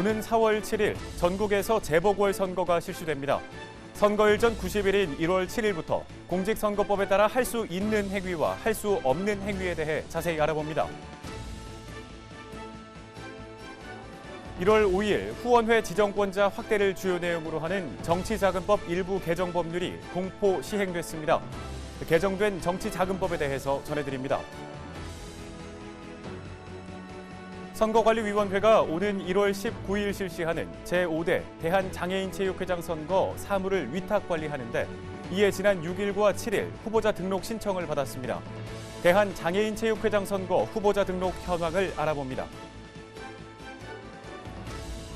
오는 4월 7일 전국에서 재보궐선거가 실시됩니다. 선거일 전 90일인 1월 7일부터 공직선거법에 따라 할 수 있는 행위와 할 수 없는 행위에 대해 자세히 알아봅니다. 1월 5일 후원회 지정권자 확대를 주요 내용으로 하는 정치자금법 일부 개정 법률이 공포 시행됐습니다. 개정된 정치자금법에 대해서 전해드립니다. 선거관리위원회가 오는 1월 19일 실시하는 제5대 대한장애인체육회장 선거 사무를 위탁관리하는데 이에 지난 6일과 7일 후보자 등록 신청을 받았습니다. 대한장애인체육회장 선거 후보자 등록 현황을 알아봅니다.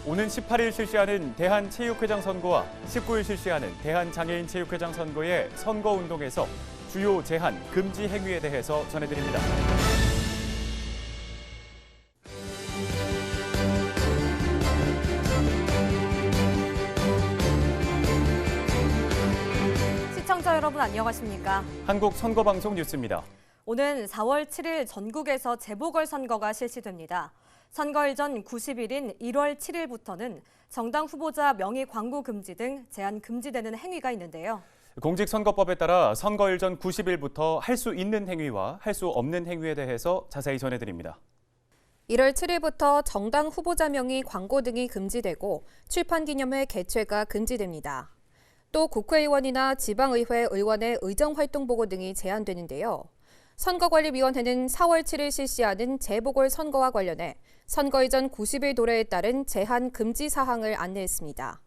오는 18일 실시하는 대한체육회장 선거와 19일 실시하는 대한장애인체육회장 선거의 선거운동에서 주요 제한, 금지 행위에 대해서 전해드립니다. 시청자 여러분 안녕하십니까? 한국 선거방송 뉴스입니다. 오는 4월 7일 전국에서 재보궐선거가 실시됩니다. 선거일 전 90일인 1월 7일부터는 정당 후보자 명의 광고 금지 등 제한 금지되는 행위가 있는데요. 공직선거법에 따라 선거일 전 90일부터 할 수 있는 행위와 할 수 없는 행위에 대해서 자세히 전해드립니다. 1월 7일부터 정당 후보자 명의 광고 등이 금지되고 출판기념회 개최가 금지됩니다. 또 국회의원이나 지방의회 의원의 의정활동 보고 등이 제한되는데요. 선거관리위원회는 4월 7일 실시하는 재보궐선거와 관련해 선거 이전 90일 도래에 따른 제한 금지 사항을 안내했습니다.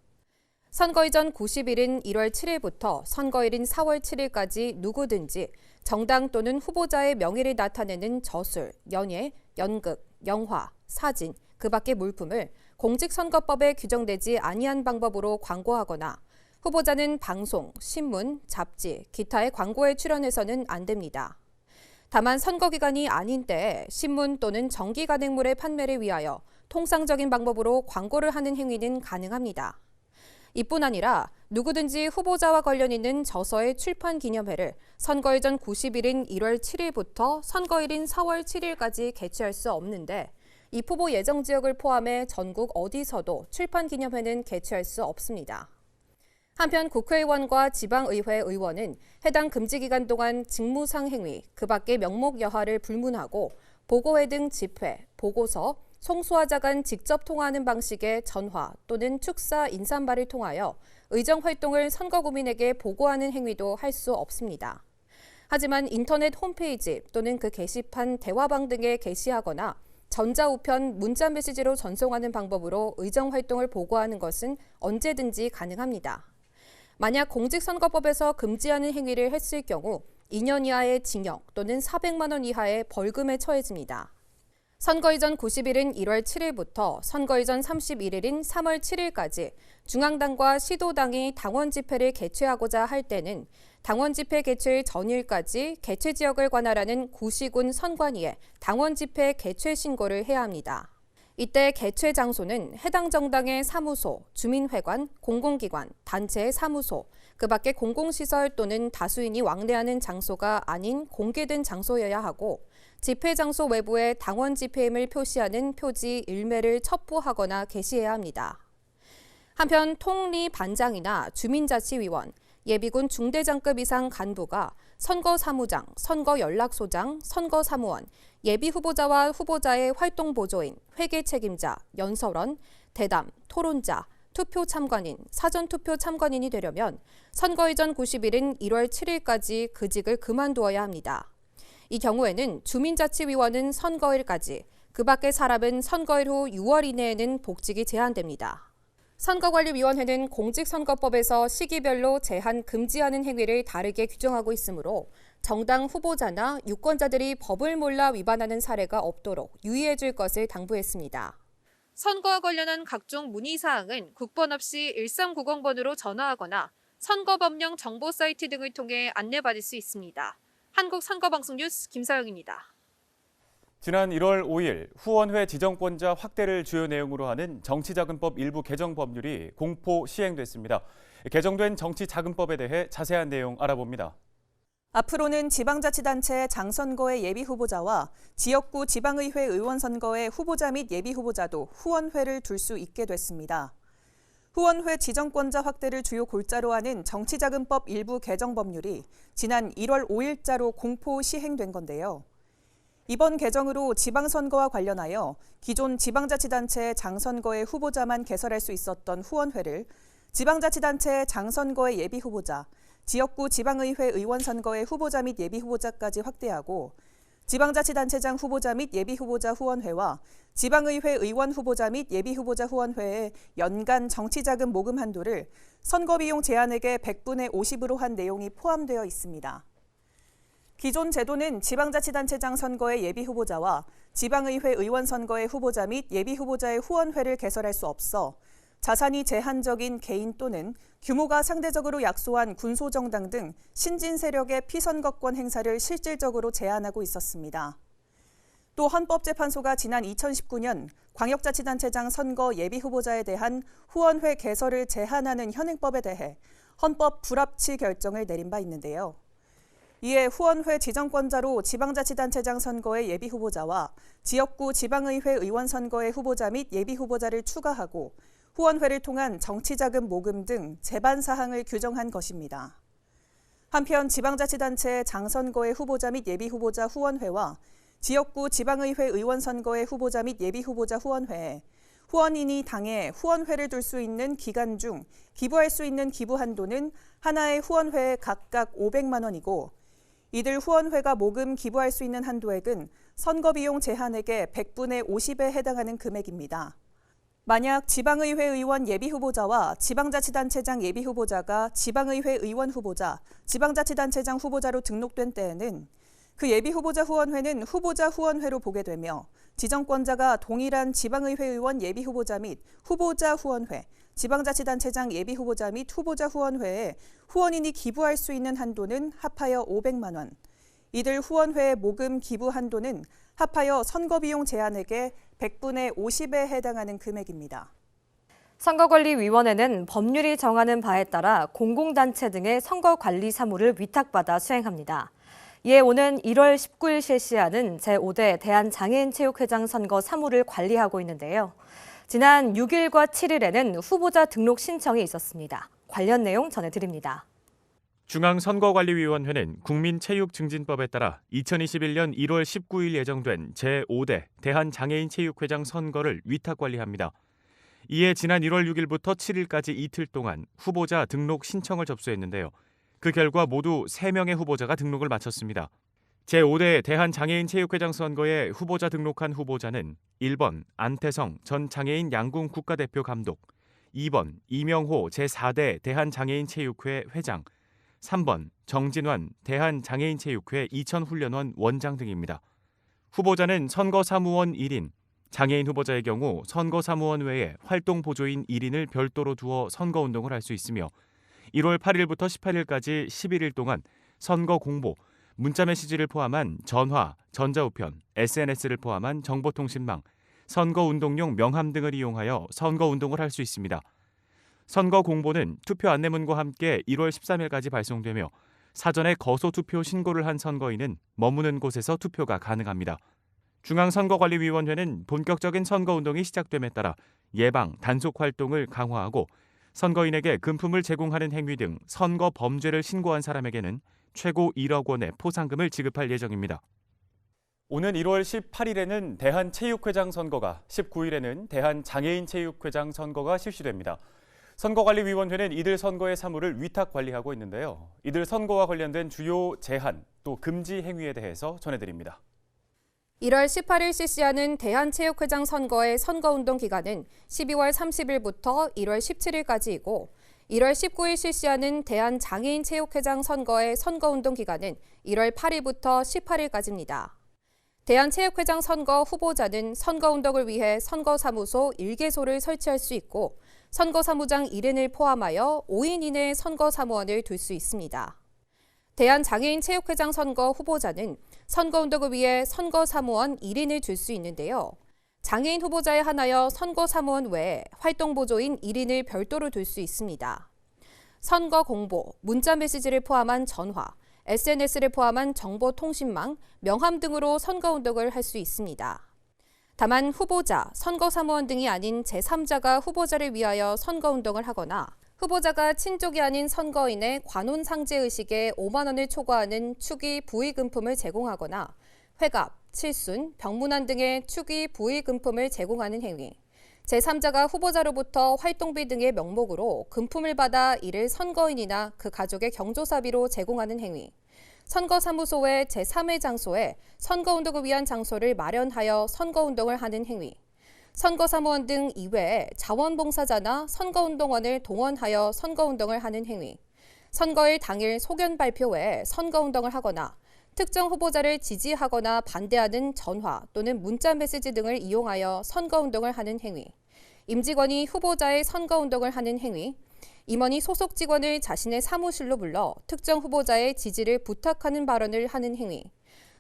선거 이전 90일인 1월 7일부터 선거일인 4월 7일까지 누구든지 정당 또는 후보자의 명의를 나타내는 저술, 연예, 연극, 영화, 사진, 그 밖의 물품을 공직선거법에 규정되지 아니한 방법으로 광고하거나 후보자는 방송, 신문, 잡지, 기타의 광고에 출연해서는 안 됩니다. 다만 선거 기간이 아닌 때에 신문 또는 정기 간행물의 판매를 위하여 통상적인 방법으로 광고를 하는 행위는 가능합니다. 이뿐 아니라 누구든지 후보자와 관련 있는 저서의 출판 기념회를 선거일 전 90일인 1월 7일부터 선거일인 4월 7일까지 개최할 수 없는데 이 후보 예정 지역을 포함해 전국 어디서도 출판 기념회는 개최할 수 없습니다. 한편 국회의원과 지방의회 의원은 해당 금지 기간 동안 직무상 행위, 그 밖의 명목 여하를 불문하고 보고회 등 집회, 보고서, 송수하자 간 직접 통화하는 방식의 전화 또는 축사 인산발을 통하여 의정활동을 선거구민에게 보고하는 행위도 할 수 없습니다. 하지만 인터넷 홈페이지 또는 그 게시판 대화방 등에 게시하거나 전자우편, 문자메시지로 전송하는 방법으로 의정활동을 보고하는 것은 언제든지 가능합니다. 만약 공직선거법에서 금지하는 행위를 했을 경우 2년 이하의 징역 또는 400만 원 이하의 벌금에 처해집니다. 선거 이전 90일인 1월 7일부터 선거 이전 31일인 3월 7일까지 중앙당과 시도당이 당원 집회를 개최하고자 할 때는 당원 집회 개최일 전일까지 개최 지역을 관할하는 구시군 선관위에 당원 집회 개최 신고를 해야 합니다. 이때 개최 장소는 해당 정당의 사무소, 주민회관, 공공기관, 단체의 사무소, 그 밖의 공공시설 또는 다수인이 왕래하는 장소가 아닌 공개된 장소여야 하고 집회 장소 외부에 당원 집회임을 표시하는 표지 1매를 첩부하거나 게시해야 합니다. 한편 통리반장이나 주민자치위원, 예비군 중대장급 이상 간부가 선거사무장, 선거연락소장, 선거사무원, 예비후보자와 후보자의 활동보조인, 회계책임자, 연설원, 대담, 토론자, 투표 참관인, 사전투표 참관인이 되려면 선거 이전 90일인 1월 7일까지 그 직을 그만두어야 합니다. 이 경우에는 주민자치위원은 선거일까지, 그 밖의 사람은 선거일 후 6월 이내에는 복직이 제한됩니다. 선거관리위원회는 공직선거법에서 시기별로 제한 금지하는 행위를 다르게 규정하고 있으므로 정당 후보자나 유권자들이 법을 몰라 위반하는 사례가 없도록 유의해 줄 것을 당부했습니다. 선거와 관련한 각종 문의사항은 국번 없이 1390번으로 전화하거나 선거법령 정보 사이트 등을 통해 안내받을 수 있습니다. 한국선거방송 뉴스 김서영입니다. 지난 1월 5일 후원회 지정권자 확대를 주요 내용으로 하는 정치자금법 일부 개정 법률이 공포 시행됐습니다. 개정된 정치자금법에 대해 자세한 내용 알아봅니다. 앞으로는 지방자치단체 장선거의 예비후보자와 지역구 지방의회 의원선거의 후보자 및 예비후보자도 후원회를 둘 수 있게 됐습니다. 후원회 지정권자 확대를 주요 골자로 하는 정치자금법 일부 개정 법률이 지난 1월 5일자로 공포 시행된 건데요. 이번 개정으로 지방선거와 관련하여 기존 지방자치단체의 장선거의 후보자만 개설할 수 있었던 후원회를 지방자치단체의 장선거의 예비후보자, 지역구 지방의회 의원선거의 후보자 및 예비후보자까지 확대하고 지방자치단체장 후보자 및 예비후보자 후원회와 지방의회 의원 후보자 및 예비후보자 후원회의 연간 정치자금 모금 한도를 선거비용 제한액의 100분의 50으로 한 내용이 포함되어 있습니다. 기존 제도는 지방자치단체장 선거의 예비후보자와 지방의회 의원 선거의 후보자 및 예비후보자의 후원회를 개설할 수 없어 자산이 제한적인 개인 또는 규모가 상대적으로 약소한 군소정당 등 신진 세력의 피선거권 행사를 실질적으로 제한하고 있었습니다. 또 헌법재판소가 지난 2019년 광역자치단체장 선거 예비후보자에 대한 후원회 개설을 제한하는 현행법에 대해 헌법 불합치 결정을 내린 바 있는데요. 이에 후원회 지정권자로 지방자치단체장 선거의 예비후보자와 지역구 지방의회 의원 선거의 후보자 및 예비후보자를 추가하고 후원회를 통한 정치자금 모금 등 제반 사항을 규정한 것입니다. 한편 지방자치단체 장선거의 후보자 및 예비후보자 후원회와 지역구 지방의회 의원 선거의 후보자 및 예비후보자 후원회에 후원인이 당에 후원회를 둘 수 있는 기간 중 기부할 수 있는 기부 한도는 하나의 후원회에 각각 500만 원이고 이들 후원회가 모금 기부할 수 있는 한도액은 선거비용 제한액의 100분의 50에 해당하는 금액입니다. 만약 지방의회 의원 예비후보자와 지방자치단체장 예비후보자가 지방의회 의원 후보자, 지방자치단체장 후보자로 등록된 때에는 그 예비후보자 후원회는 후보자 후원회로 보게 되며 지정권자가 동일한 지방의회 의원 예비후보자 및 후보자 후원회, 지방자치단체장 예비후보자 및 후보자 후원회에 후원인이 기부할 수 있는 한도는 합하여 500만 원, 이들 후원회의 모금 기부 한도는 합하여 선거비용 제한액의 100분의 50에 해당하는 금액입니다. 선거관리위원회는 법률이 정하는 바에 따라 공공단체 등의 선거관리 사무를 위탁받아 수행합니다. 이에 오는 1월 19일 실시하는 제5대 대한장애인체육회장 선거 사무를 관리하고 있는데요. 지난 6일과 7일에는 후보자 등록 신청이 있었습니다. 관련 내용 전해드립니다. 중앙선거관리위원회는 국민체육증진법에 따라 2021년 1월 19일 예정된 제5대 대한장애인체육회장 선거를 위탁관리합니다. 이에 지난 1월 6일부터 7일까지 이틀 동안 후보자 등록 신청을 접수했는데요. 그 결과 모두 3명의 후보자가 등록을 마쳤습니다. 제5대 대한장애인체육회장 선거에 후보자 등록한 후보자는 1번 안태성 전 장애인 양궁 국가대표 감독, 2번 이명호 제4대 대한장애인체육회 회장, 3번 정진환 대한장애인체육회 이천훈련원 원장 등입니다. 후보자는 선거사무원 1인, 장애인 후보자의 경우 선거사무원 외에 활동보조인 1인을 별도로 두어 선거운동을 할 수 있으며 1월 8일부터 18일까지 11일 동안 선거 공보, 문자메시지를 포함한 전화, 전자우편, SNS를 포함한 정보통신망, 선거운동용 명함 등을 이용하여 선거운동을 할 수 있습니다. 선거 공보는 투표 안내문과 함께 1월 13일까지 발송되며 사전에 거소투표 신고를 한 선거인은 머무는 곳에서 투표가 가능합니다. 중앙선거관리위원회는 본격적인 선거운동이 시작됨에 따라 예방, 단속 활동을 강화하고 선거인에게 금품을 제공하는 행위 등 선거 범죄를 신고한 사람에게는 최고 1억 원의 포상금을 지급할 예정입니다. 오는 1월 18일에는 대한체육회장 선거가, 19일에는 대한장애인체육회장 선거가 실시됩니다. 선거관리위원회는 이들 선거의 사무를 위탁 관리하고 있는데요. 이들 선거와 관련된 주요 제한, 또 금지 행위에 대해서 전해드립니다. 1월 18일 실시하는 대한체육회장 선거의 선거운동 기간은 12월 30일부터 1월 17일까지이고 1월 19일 실시하는 대한장애인체육회장 선거의 선거운동 기간은 1월 8일부터 18일까지입니다. 대한체육회장 선거 후보자는 선거운동을 위해 선거사무소 1개소를 설치할 수 있고 선거사무장 1인을 포함하여 5인 이내의 선거사무원을 둘 수 있습니다. 대한장애인체육회장 선거 후보자는 선거운동을 위해 선거사무원 1인을 둘 수 있는데요. 장애인 후보자에 한하여 선거사무원 외에 활동보조인 1인을 별도로 둘 수 있습니다. 선거 공보, 문자 메시지를 포함한 전화, SNS를 포함한 정보통신망, 명함 등으로 선거운동을 할 수 있습니다. 다만 후보자, 선거사무원 등이 아닌 제3자가 후보자를 위하여 선거운동을 하거나 후보자가 친족이 아닌 선거인의 관혼상제의식에 5만 원을 초과하는 축의 부의금품을 제공하거나 회갑, 칠순, 병문안 등의 축의 부의금품을 제공하는 행위, 제3자가 후보자로부터 활동비 등의 명목으로 금품을 받아 이를 선거인이나 그 가족의 경조사비로 제공하는 행위, 선거사무소의 제3의 장소에 선거운동을 위한 장소를 마련하여 선거운동을 하는 행위, 선거사무원 등 이외에 자원봉사자나 선거운동원을 동원하여 선거운동을 하는 행위, 선거일 당일 소견 발표 외에 선거운동을 하거나 특정 후보자를 지지하거나 반대하는 전화 또는 문자 메시지 등을 이용하여 선거운동을 하는 행위, 임직원이 후보자의 선거운동을 하는 행위, 임원이 소속 직원을 자신의 사무실로 불러 특정 후보자의 지지를 부탁하는 발언을 하는 행위,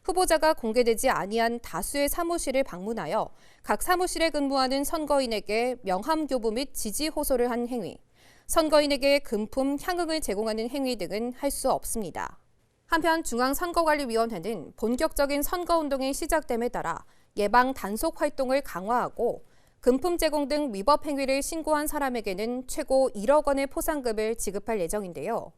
후보자가 공개되지 아니한 다수의 사무실을 방문하여 각 사무실에 근무하는 선거인에게 명함 교부 및 지지 호소를 한 행위, 선거인에게 금품, 향응을 제공하는 행위 등은 할 수 없습니다. 한편 중앙선거관리위원회는 본격적인 선거운동이 시작됨에 따라 예방 단속 활동을 강화하고 금품 제공 등 위법 행위를 신고한 사람에게는 최고 1억 원의 포상금을 지급할 예정인데요.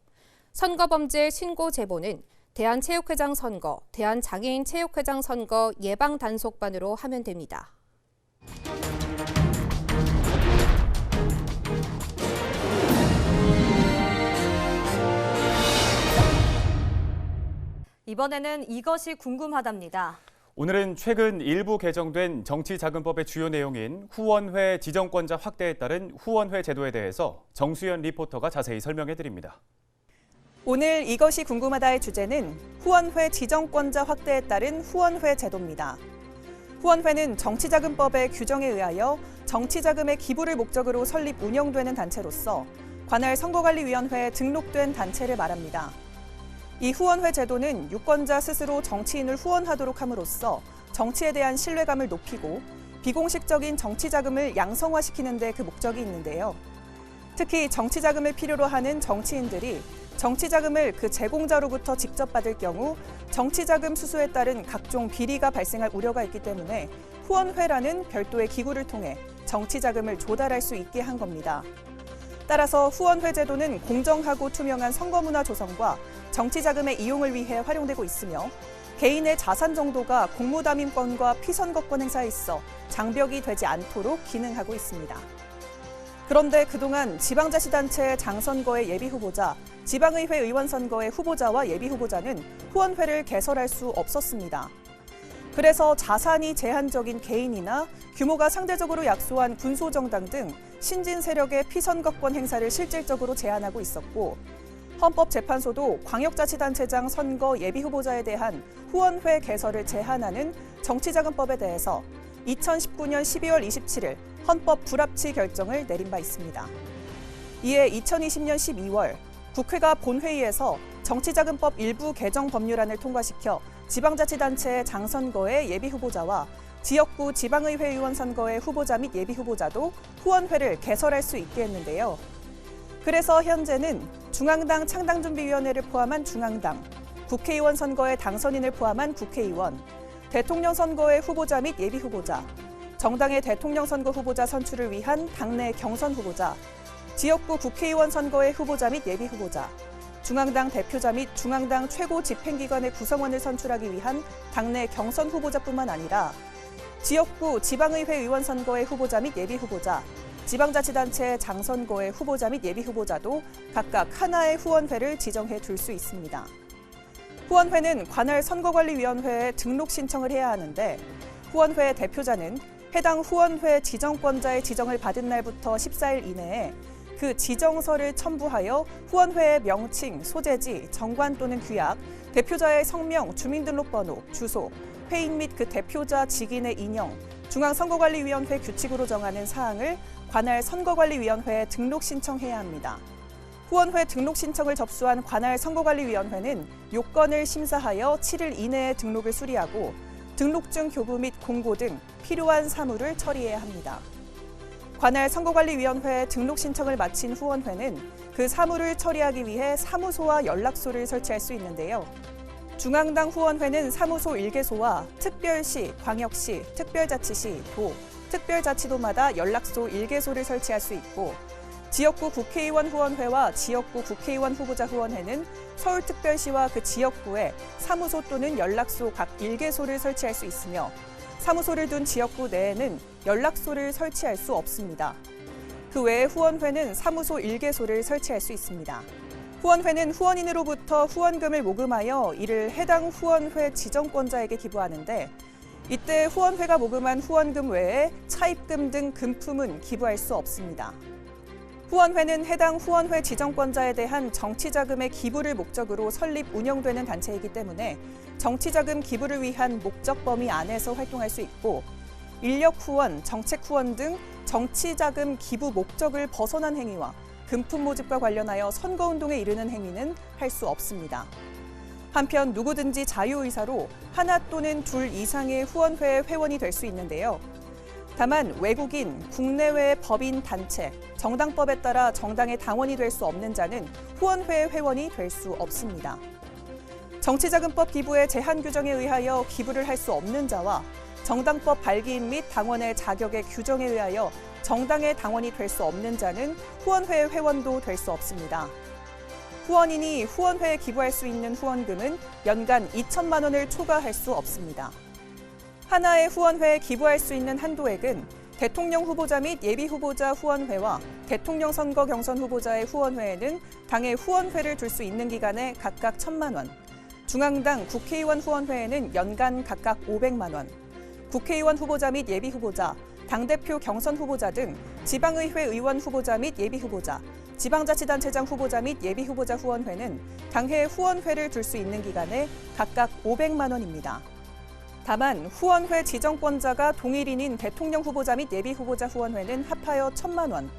선거범죄 신고 제보는 대한체육회장 선거, 대한장애인 체육회장 선거 예방 단속반으로 하면 됩니다. 이번에는 이것이 궁금하답니다. 오늘은 최근 일부 개정된 정치자금법의 주요 내용인 후원회 지정권자 확대에 따른 후원회 제도에 대해서 정수연 리포터가 자세히 설명해드립니다. 오늘 이것이 궁금하다의 주제는 후원회 지정권자 확대에 따른 후원회 제도입니다. 후원회는 정치자금법의 규정에 의하여 정치자금의 기부를 목적으로 설립 운영되는 단체로서 관할 선거관리위원회에 등록된 단체를 말합니다. 이 후원회 제도는 유권자 스스로 정치인을 후원하도록 함으로써 정치에 대한 신뢰감을 높이고 비공식적인 정치자금을 양성화시키는 데 그 목적이 있는데요. 특히 정치자금을 필요로 하는 정치인들이 정치자금을 그 제공자로부터 직접 받을 경우 정치자금 수수에 따른 각종 비리가 발생할 우려가 있기 때문에 후원회라는 별도의 기구를 통해 정치자금을 조달할 수 있게 한 겁니다. 따라서 후원회 제도는 공정하고 투명한 선거문화 조성과 정치자금의 이용을 위해 활용되고 있으며 개인의 자산 정도가 공무담임권과 피선거권 행사에 있어 장벽이 되지 않도록 기능하고 있습니다. 그런데 그동안 지방자치단체 장선거의 예비후보자, 지방의회 의원 선거의 후보자와 예비후보자는 후원회를 개설할 수 없었습니다. 그래서 자산이 제한적인 개인이나 규모가 상대적으로 약소한 군소정당 등 신진 세력의 피선거권 행사를 실질적으로 제한하고 있었고 헌법재판소도 광역자치단체장 선거 예비후보자에 대한 후원회 개설을 제한하는 정치자금법에 대해서 2019년 12월 27일 헌법 불합치 결정을 내린 바 있습니다. 이에 2020년 12월 국회가 본회의에서 정치자금법 일부 개정 법률안을 통과시켜 지방자치단체 장선거의 예비후보자와 지역구 지방의회 의원 선거의 후보자 및 예비후보자도 후원회를 개설할 수 있게 했는데요. 그래서 현재는 중앙당 창당준비위원회를 포함한 중앙당, 국회의원 선거의 당선인을 포함한 국회의원, 대통령 선거의 후보자 및 예비후보자, 정당의 대통령 선거 후보자 선출을 위한 당내 경선 후보자, 지역구 국회의원 선거의 후보자 및 예비후보자, 중앙당 대표자 및 중앙당 최고 집행기관의 구성원을 선출하기 위한 당내 경선 후보자뿐만 아니라 지역구 지방의회 의원 선거의 후보자 및 예비후보자, 지방자치단체 장선거의 후보자 및 예비후보자도 각각 하나의 후원회를 지정해 둘 수 있습니다. 후원회는 관할 선거관리위원회에 등록 신청을 해야 하는데 후원회 대표자는 해당 후원회 지정권자의 지정을 받은 날부터 14일 이내에 그 지정서를 첨부하여 후원회의 명칭, 소재지, 정관 또는 규약, 대표자의 성명, 주민등록번호, 주소, 회인 및 그 대표자 직인의 인형, 중앙선거관리위원회 규칙으로 정하는 사항을 관할 선거관리위원회에 등록 신청해야 합니다. 후원회 등록 신청을 접수한 관할 선거관리위원회는 요건을 심사하여 7일 이내에 등록을 수리하고 등록증 교부 및 공고 등 필요한 사무를 처리해야 합니다. 관할 선거관리위원회에 등록 신청을 마친 후원회는 그 사무를 처리하기 위해 사무소와 연락소를 설치할 수 있는데요. 중앙당 후원회는 사무소 1개소와 특별시, 광역시, 특별자치시, 도, 특별자치도마다 연락소 1개소를 설치할 수 있고 지역구 국회의원 후원회와 지역구 국회의원 후보자 후원회는 서울특별시와 그 지역구에 사무소 또는 연락소 각 1개소를 설치할 수 있으며 사무소를 둔 지역구 내에는 연락소를 설치할 수 없습니다. 그 외에 후원회는 사무소 1개소를 설치할 수 있습니다. 후원회는 후원인으로부터 후원금을 모금하여 이를 해당 후원회 지정권자에게 기부하는데 이때 후원회가 모금한 후원금 외에 차입금 등 금품은 기부할 수 없습니다. 후원회는 해당 후원회 지정권자에 대한 정치자금의 기부를 목적으로 설립 운영되는 단체이기 때문에 정치자금 기부를 위한 목적 범위 안에서 활동할 수 있고 인력 후원, 정책 후원 등 정치자금 기부 목적을 벗어난 행위와 금품 모집과 관련하여 선거운동에 이르는 행위는 할 수 없습니다. 한편 누구든지 자유의사로 하나 또는 둘 이상의 후원회의 회원이 될 수 있는데요. 다만 외국인, 국내외의 법인 단체, 정당법에 따라 정당의 당원이 될 수 없는 자는 후원회의 회원이 될 수 없습니다. 정치자금법 기부의 제한 규정에 의하여 기부를 할 수 없는 자와 정당법 발기인 및 당원의 자격의 규정에 의하여 정당의 당원이 될 수 없는 자는 후원회의 회원도 될 수 없습니다. 후원인이 후원회에 기부할 수 있는 후원금은 연간 2천만 원을 초과할 수 없습니다. 하나의 후원회에 기부할 수 있는 한도액은 대통령 후보자 및 예비후보자 후원회와 대통령 선거 경선 후보자의 후원회에는 당의 후원회를 둘 수 있는 기간에 각각 1,000만 원, 중앙당 국회의원 후원회에는 연간 각각 500만 원, 국회의원 후보자 및 예비후보자, 당대표 경선 후보자 등 지방의회 의원 후보자 및 예비후보자, 지방자치단체장 후보자 및 예비후보자 후원회는 당해 후원회를 둘 수 있는 기간에 각각 500만 원입니다. 다만 후원회 지정권자가 동일인인 대통령 후보자 및 예비후보자 후원회는 합하여 1,000만 원,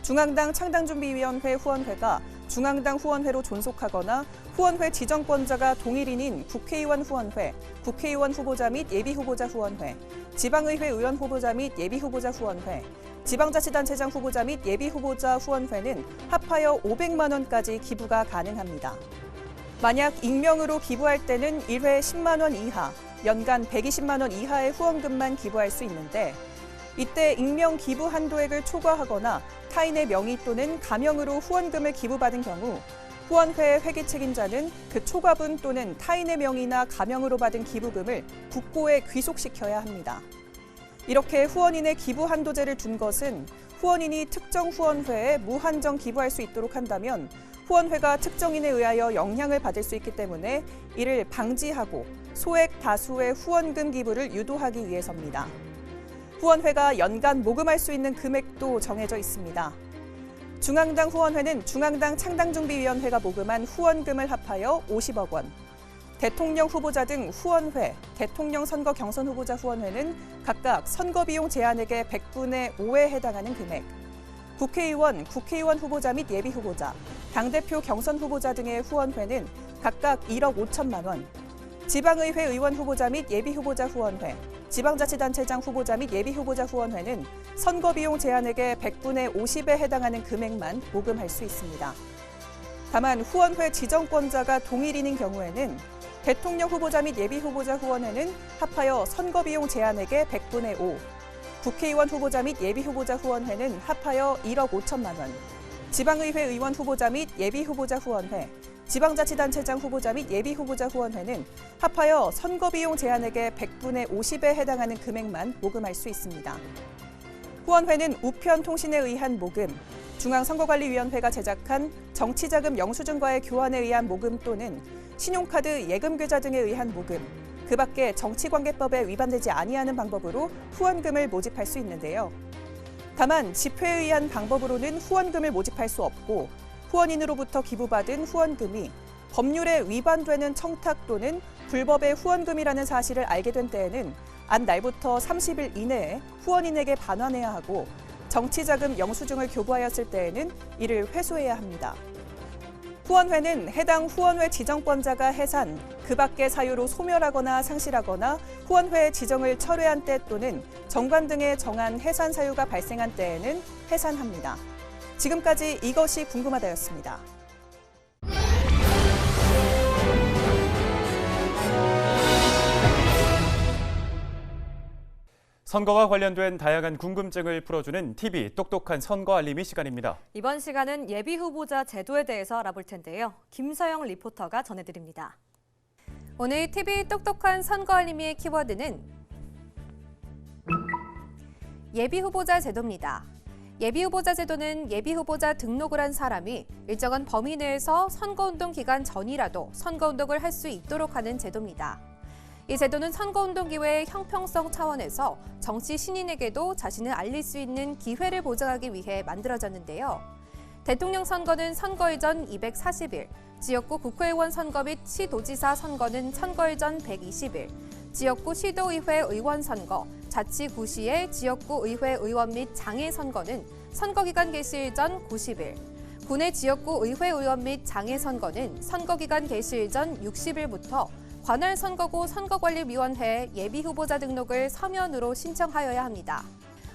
중앙당 창당준비위원회 후원회가 중앙당 후원회로 존속하거나 후원회 지정권자가 동일인인 국회의원 후원회, 국회의원 후보자 및 예비후보자 후원회, 지방의회 의원 후보자 및 예비후보자 후원회, 지방자치단체장 후보자 및 예비후보자 후원회는 합하여 500만 원까지 기부가 가능합니다. 만약 익명으로 기부할 때는 1회 10만 원 이하, 연간 120만 원 이하의 후원금만 기부할 수 있는데 이때 익명 기부 한도액을 초과하거나 타인의 명의 또는 가명으로 후원금을 기부받은 경우 후원회 회계 책임자는 그 초과분 또는 타인의 명의나 가명으로 받은 기부금을 국고에 귀속시켜야 합니다. 이렇게 후원인의 기부 한도제를 둔 것은 후원인이 특정 후원회에 무한정 기부할 수 있도록 한다면 후원회가 특정인에 의하여 영향을 받을 수 있기 때문에 이를 방지하고 소액 다수의 후원금 기부를 유도하기 위해서입니다. 후원회가 연간 모금할 수 있는 금액도 정해져 있습니다. 중앙당 후원회는 중앙당 창당준비위원회가 모금한 후원금을 합하여 50억 원, 대통령 후보자 등 후원회, 대통령 선거 경선 후보자 후원회는 각각 선거비용 제한액의 100분의 5에 해당하는 금액, 국회의원, 국회의원 후보자 및 예비후보자, 당대표 경선 후보자 등의 후원회는 각각 1억 5천만 원, 지방의회 의원 후보자 및 예비후보자 후원회, 지방자치단체장 후보자 및 예비후보자 후원회는 선거비용 제한액의 100분의 50에 해당하는 금액만 모금할 수 있습니다. 다만 후원회 지정권자가 동일인인 경우에는 대통령 후보자 및 예비후보자 후원회는 합하여 선거비용 제한액의 100분의 5, 국회의원 후보자 및 예비후보자 후원회는 합하여 1억 5천만 원, 지방의회 의원 후보자 및 예비후보자 후원회, 지방자치단체장 후보자 및 예비후보자 후원회는 합하여 선거비용 제한액의 100분의 50에 해당하는 금액만 모금할 수 있습니다. 후원회는 우편통신에 의한 모금, 중앙선거관리위원회가 제작한 정치자금 영수증과의 교환에 의한 모금 또는 신용카드 예금계좌 등에 의한 모금, 그 밖에 정치관계법에 위반되지 아니하는 방법으로 후원금을 모집할 수 있는데요. 다만 집회에 의한 방법으로는 후원금을 모집할 수 없고 후원인으로부터 기부받은 후원금이 법률에 위반되는 청탁 또는 불법의 후원금이라는 사실을 알게 된 때에는 안 날부터 30일 이내에 후원인에게 반환해야 하고 정치자금 영수증을 교부하였을 때에는 이를 회수해야 합니다. 후원회는 해당 후원회 지정권자가 해산, 그 밖의 사유로 소멸하거나 상실하거나 후원회 지정을 철회한 때 또는 정관 등에 정한 해산 사유가 발생한 때에는 해산합니다. 지금까지 이것이 궁금하다였습니다. 선거와 관련된 다양한 궁금증을 풀어주는 TV 똑똑한 선거 알림이 시간입니다. 이번 시간은 예비후보자 제도에 대해서 알아볼 텐데요. 김서영 리포터가 전해드립니다. 오늘 TV 똑똑한 선거 알림의 키워드는 예비후보자 제도입니다. 예비후보자 제도는 예비후보자 등록을 한 사람이 일정한 범위 내에서 선거운동 기간 전이라도 선거운동을 할 수 있도록 하는 제도입니다. 이 제도는 선거운동 기회의 형평성 차원에서 정치 신인에게도 자신을 알릴 수 있는 기회를 보장하기 위해 만들어졌는데요. 대통령 선거는 선거일 전 240일, 지역구 국회의원 선거 및 시도지사 선거는 선거일 전 120일, 지역구 시도의회 의원 선거, 자치구시의 지역구 의회 의원 및 장애 선거는 선거기간 개시일 전 90일, 군의 지역구 의회 의원 및 장애 선거는 선거기간 개시일 전 60일부터 관할 선거구 선거관리위원회에 예비후보자 등록을 서면으로 신청하여야 합니다.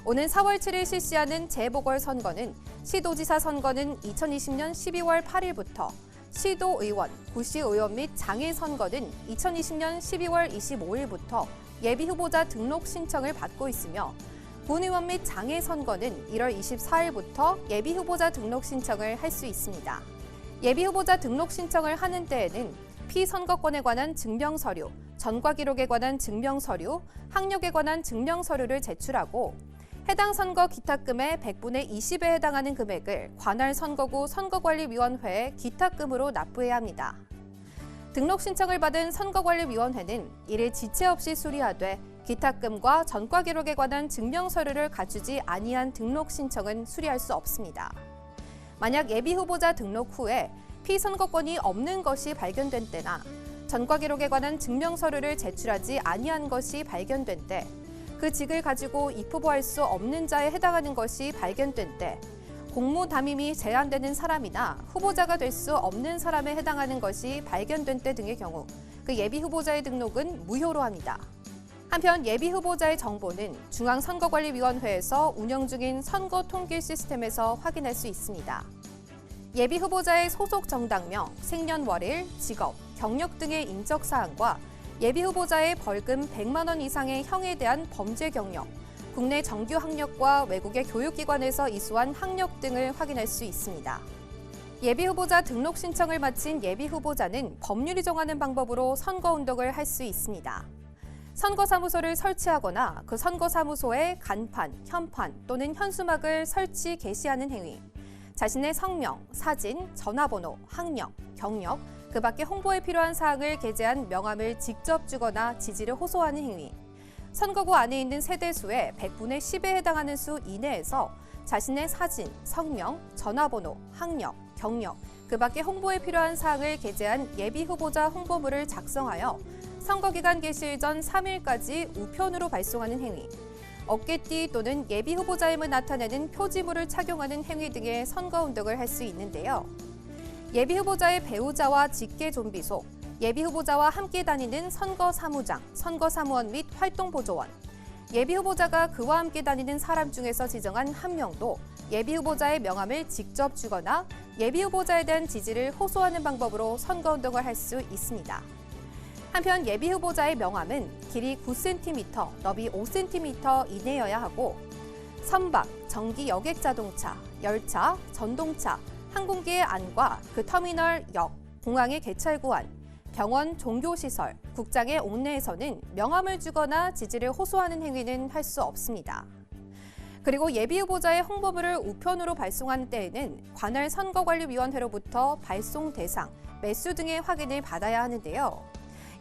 오는 4월 7일 실시하는 재보궐선거는 시도지사 선거는 2020년 12월 8일부터 시도의원, 구시의원 및 장애 선거는 2020년 12월 25일부터 예비후보자 등록 신청을 받고 있으며 군의원 및 장애 선거는 1월 24일부터 예비후보자 등록 신청을 할 수 있습니다. 예비후보자 등록 신청을 하는 때에는 피선거권에 관한 증명서류, 전과 기록에 관한 증명서류, 학력에 관한 증명서류를 제출하고 해당 선거 기탁금의 100분의 20에 해당하는 금액을 관할 선거구 선거관리위원회에 기탁금으로 납부해야 합니다. 등록 신청을 받은 선거관리위원회는 이를 지체 없이 수리하되 기탁금과 전과 기록에 관한 증명서류를 갖추지 아니한 등록 신청은 수리할 수 없습니다. 만약 예비후보자 등록 후에 피선거권이 없는 것이 발견된 때나 전과 기록에 관한 증명서류를 제출하지 아니한 것이 발견된 때, 그 직을 가지고 입후보할 수 없는 자에 해당하는 것이 발견된 때, 공무 담임이 제한되는 사람이나 후보자가 될 수 없는 사람에 해당하는 것이 발견된 때 등의 경우 그 예비후보자의 등록은 무효로 합니다. 한편 예비후보자의 정보는 중앙선거관리위원회에서 운영 중인 선거통길 시스템에서 확인할 수 있습니다. 예비후보자의 소속 정당명, 생년월일, 직업, 경력 등의 인적사항과 예비후보자의 벌금 100만 원 이상의 형에 대한 범죄 경력, 국내 정규 학력과 외국의 교육기관에서 이수한 학력 등을 확인할 수 있습니다. 예비후보자 등록 신청을 마친 예비후보자는 법률이 정하는 방법으로 선거운동을 할 수 있습니다. 선거사무소를 설치하거나 그 선거사무소에 간판, 현판 또는 현수막을 설치, 게시하는 행위, 자신의 성명, 사진, 전화번호, 학력, 경력, 그 밖에 홍보에 필요한 사항을 게재한 명함을 직접 주거나 지지를 호소하는 행위, 선거구 안에 있는 세대수의 100분의 10에 해당하는 수 이내에서 자신의 사진, 성명, 전화번호, 학력, 경력, 그 밖에 홍보에 필요한 사항을 게재한 예비후보자 홍보물을 작성하여 선거기간 개시일 전 3일까지 우편으로 발송하는 행위, 어깨띠 또는 예비후보자임을 나타내는 표지물을 착용하는 행위 등의 선거운동을 할 수 있는데요. 예비후보자의 배우자와 직계존비속, 예비후보자와 함께 다니는 선거사무장, 선거사무원 및 활동보조원, 예비후보자가 그와 함께 다니는 사람 중에서 지정한 한 명도 예비후보자의 명함을 직접 주거나 예비후보자에 대한 지지를 호소하는 방법으로 선거운동을 할 수 있습니다. 한편 예비후보자의 명함은 길이 9cm, 너비 5cm 이내여야 하고 선박, 전기 여객자동차, 열차, 전동차, 항공기의 안과 그 터미널, 역, 공항의 개찰구 안, 병원, 종교시설, 국장의 옥내에서는 명함을 주거나 지지를 호소하는 행위는 할 수 없습니다. 그리고 예비후보자의 홍보물을 우편으로 발송하는 때에는 관할 선거관리위원회로부터 발송 대상, 매수 등의 확인을 받아야 하는데요.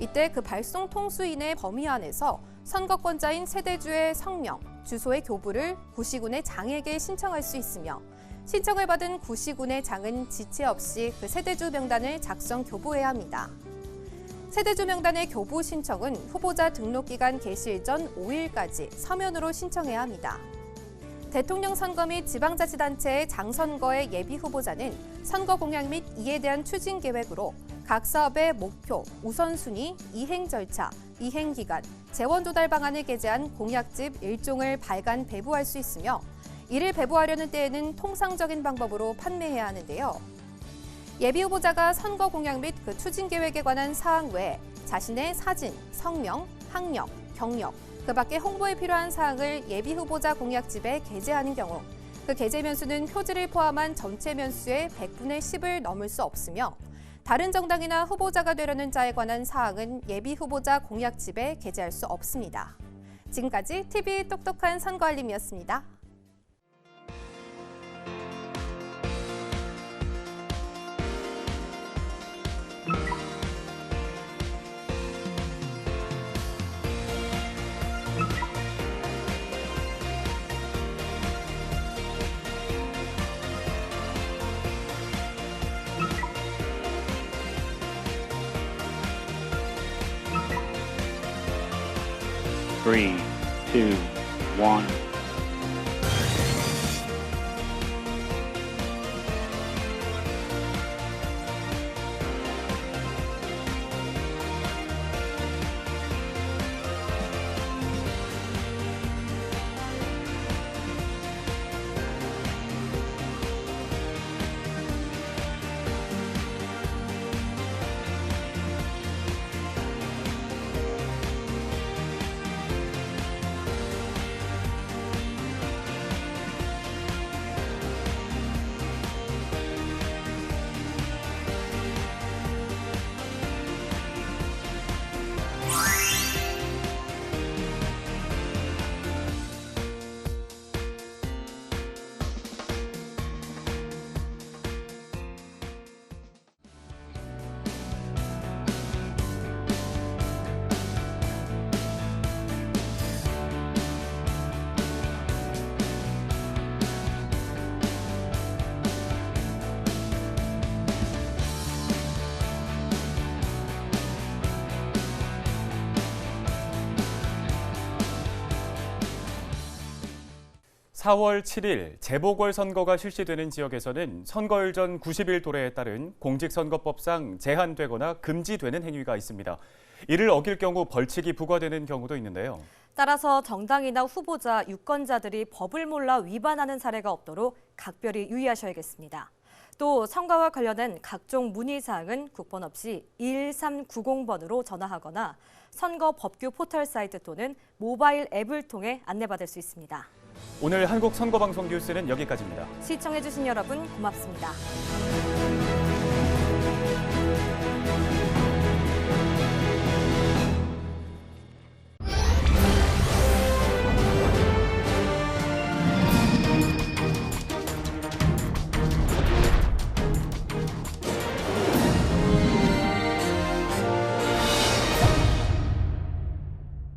이때 그 발송 통수인의 범위 안에서 선거권자인 세대주의 성명, 주소의 교부를 구시군의 장에게 신청할 수 있으며 신청을 받은 구시군의 장은 지체 없이 그 세대주 명단을 작성 교부해야 합니다. 세대주 명단의 교부 신청은 후보자 등록기간 개시일 전 5일까지 서면으로 신청해야 합니다. 대통령 선거 및 지방자치단체의 장선거의 예비 후보자는 선거 공약 및 이에 대한 추진 계획으로 각 사업의 목표, 우선순위, 이행 절차, 이행 기간, 재원 조달 방안을 게재한 공약집 1종을 발간 배부할 수 있으며 이를 배부하려는 때에는 통상적인 방법으로 판매해야 하는데요. 예비 후보자가 선거 공약 및 그 추진 계획에 관한 사항 외에 자신의 사진, 성명, 학력, 경력, 그 밖에 홍보에 필요한 사항을 예비 후보자 공약집에 게재하는 경우 그 게재 면수는 표지를 포함한 전체 면수의 100분의 10을 넘을 수 없으며 다른 정당이나 후보자가 되려는 자에 관한 사항은 예비 후보자 공약집에 게재할 수 없습니다. 지금까지 TV 똑똑한 선거 알림이었습니다. Three, two, one. (4월 7일) 재보궐선거가 실시되는 지역에서는 선거일 전 90일 도래에 따른 공직선거법상 제한되거나 금지되는 행위가 있습니다. 이를 어길 경우 벌칙이 부과되는 경우도 있는데요. 따라서 정당이나 후보자, 유권자들이 법을 몰라 위반하는 사례가 없도록 각별히 유의하셔야겠습니다. 또 선거와 관련된 각종 문의사항은 국번 없이 1390번으로 전화하거나 선거 법규 포털 사이트 또는 모바일 앱을 통해 안내받을 수 있습니다. 오늘 한국선거방송 뉴스는 여기까지입니다. 시청해주신 여러분 고맙습니다.